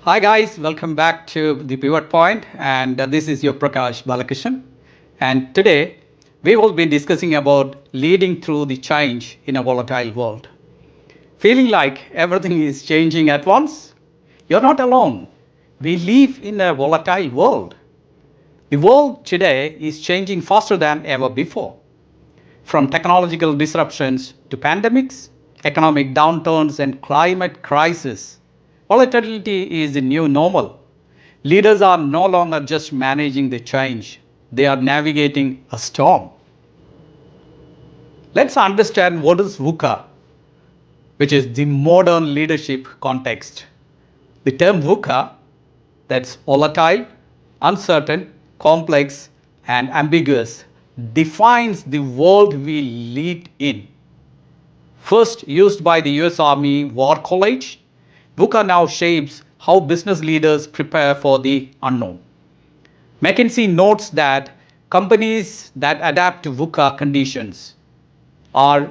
Hi guys, welcome back to the Pivot Point, and this is your Prakash Balakishan. And today we will be discussing about leading through the change in a volatile world. Feeling like everything is changing at once? You're not alone. We live in a volatile world. The world today is changing faster than ever before. From technological disruptions to pandemics, economic downturns, and climate crisis, volatility is the new normal. Leaders are no longer just managing the change, they are navigating a storm. Let's understand what is VUCA, which is the modern leadership context. The term VUCA, that's volatile, uncertain, complex, and ambiguous, defines the world we lead in. First used by the US Army War College, VUCA now shapes how business leaders prepare for the unknown. McKinsey notes that companies that adapt to VUCA conditions are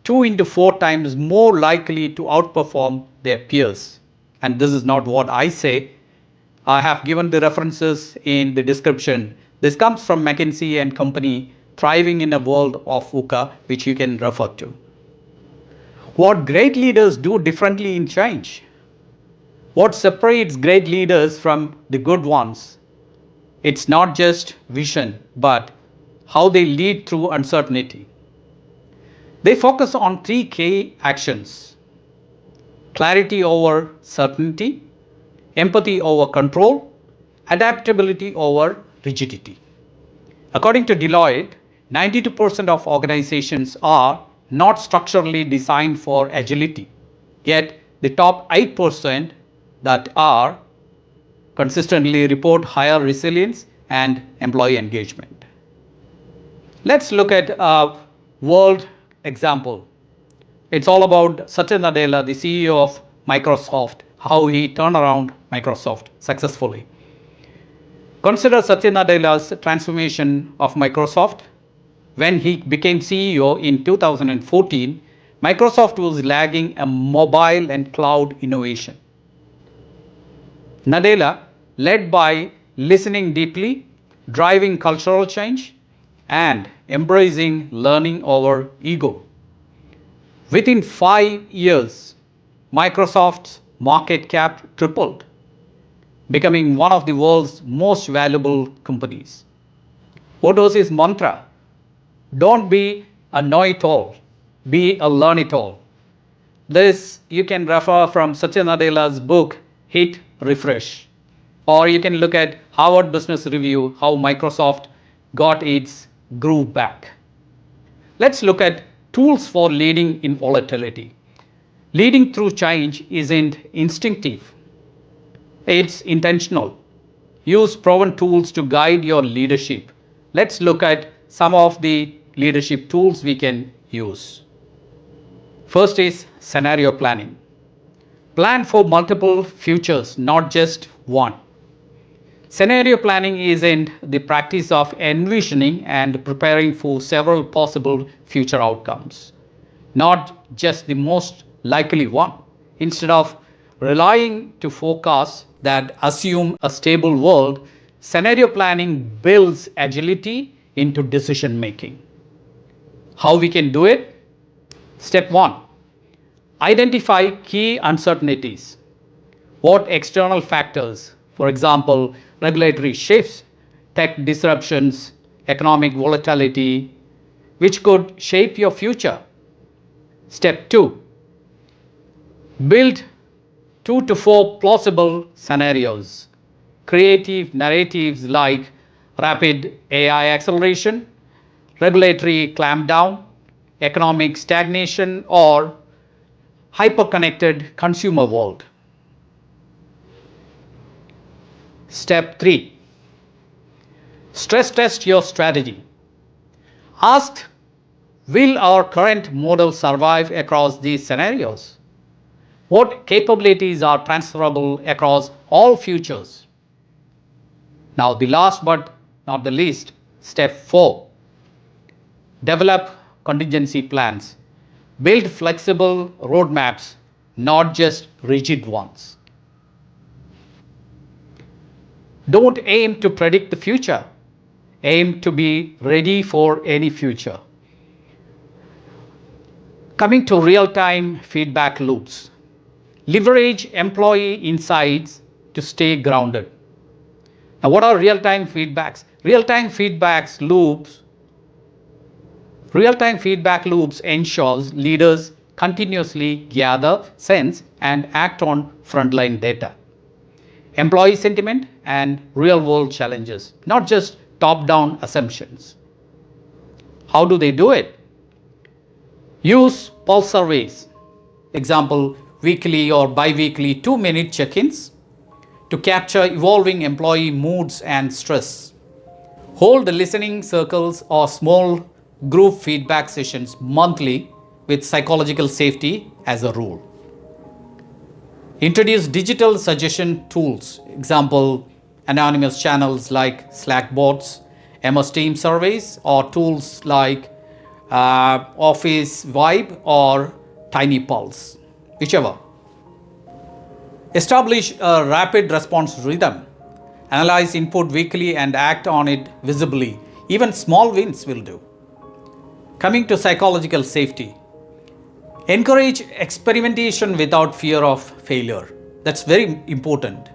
2 into 4 times more likely to outperform their peers. And this is not what I say. I have given the references in the description. This comes from McKinsey and Company thriving in a world of VUCA, which you can refer to. What great leaders do differently in change? What separates great leaders from the good ones? It's not just vision, but how they lead through uncertainty. They focus on three key actions: clarity over certainty, empathy over control, adaptability over rigidity. According to Deloitte, 92% of organizations are not structurally designed for agility. Yet, the top 8% that are consistently report higher resilience and employee engagement. Let's look at a world example. It's all about Satya Nadella, the CEO of Microsoft, how he turned around Microsoft successfully. Consider Satya Nadella's transformation of Microsoft. When he became CEO in 2014, Microsoft was lagging a mobile and cloud innovation. Nadella led by listening deeply, driving cultural change, and embracing learning over ego. Within 5 years, Microsoft's market cap tripled, becoming one of the world's most valuable companies. What was his mantra? Don't be a know it all, be a learn it all. This you can refer from Satya Nadella's book, Hit Refresh. Or you can look at Harvard Business Review, how Microsoft got its groove back. Let's look at tools for leading in volatility. Leading through change isn't instinctive, it's intentional. Use proven tools to guide your leadership. Let's look at some of the leadership tools we can use. First is scenario planning. Plan for multiple futures, not just one. Scenario planning isn't the practice of envisioning and preparing for several possible future outcomes, not just the most likely one. Instead of relying to forecasts that assume a stable world, scenario planning builds agility into decision making. How we can do it? Step 1. Identify key uncertainties. What external factors, for example, regulatory shifts, tech disruptions, economic volatility, which could shape your future? Step 2. Build 2 to 4 plausible scenarios. Creative narratives like rapid AI acceleration, regulatory clampdown, economic stagnation, or hyper-connected consumer world. Step 3. Stress test your strategy. Ask, will our current model survive across these scenarios? What capabilities are transferable across all futures? Now, the last but not the least, step 4. Develop contingency plans. Build flexible roadmaps, not just rigid ones. Don't aim to predict the future. Aim to be ready for any future. Coming to real-time feedback loops. Leverage employee insights to stay grounded. Now, what are real-time feedbacks? Real-time feedback loops ensures leaders continuously gather, sense, and act on frontline data, employee sentiment, and real-world challenges, not just top-down assumptions. How do they do it? Use pulse surveys, example, weekly or bi-weekly 2-minute check-ins to capture evolving employee moods and stress. Hold listening circles or small group feedback sessions monthly with psychological safety as a rule. Introduce digital suggestion tools, example, anonymous channels like Slack bots, MS Teams surveys, or tools like Office Vibe or Tiny Pulse, whichever. Establish a rapid response rhythm. Analyze input weekly and act on it visibly. Even small wins will do. Coming to psychological safety. Encourage experimentation without fear of failure. That's very important.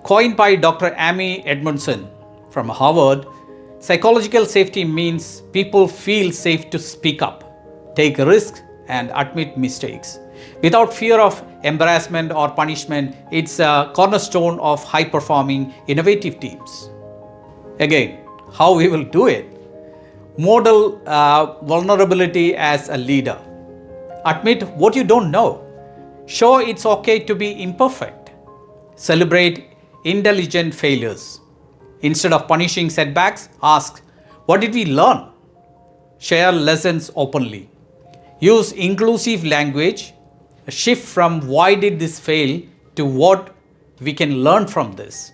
Coined by Dr. Amy Edmondson from Harvard, psychological safety means people feel safe to speak up, take risks, and admit mistakes. Without fear of embarrassment or punishment, it's a cornerstone of high-performing, innovative teams. Again, how we will do it? Model vulnerability as a leader. Admit what you don't know. Show it's okay to be imperfect. Celebrate intelligent failures. Instead of punishing setbacks, ask, what did we learn? Share lessons openly. Use inclusive language. Shift from why did this fail to what we can learn from this.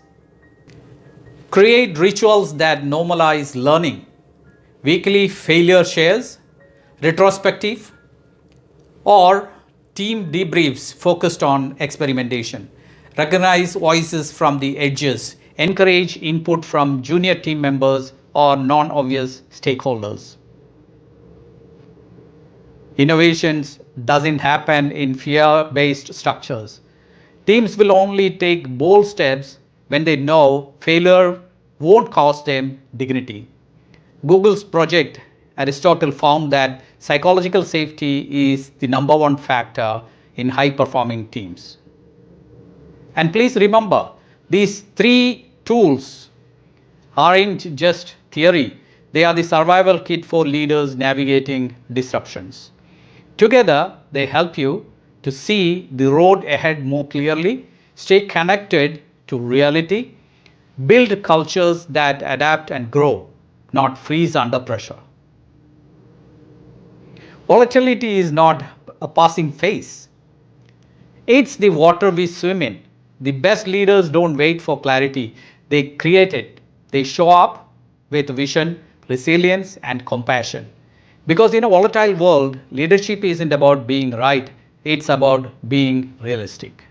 Create rituals that normalize learning. Weekly failure shares, retrospective, or team debriefs focused on experimentation. Recognize voices from the edges. Encourage input from junior team members or non-obvious stakeholders. Innovations doesn't happen in fear-based structures. Teams will only take bold steps when they know failure won't cost them dignity. Google's project Aristotle found that psychological safety is the number one factor in high-performing teams. And please remember, these 3 tools aren't just theory. They are the survival kit for leaders navigating disruptions. Together, they help you to see the road ahead more clearly, stay connected to reality, build cultures that adapt and grow, not freeze under pressure. Volatility is not a passing phase. It's the water we swim in. The best leaders don't wait for clarity, they create it. They show up with vision, resilience, and compassion. Because in a volatile world, leadership isn't about being right, it's about being realistic.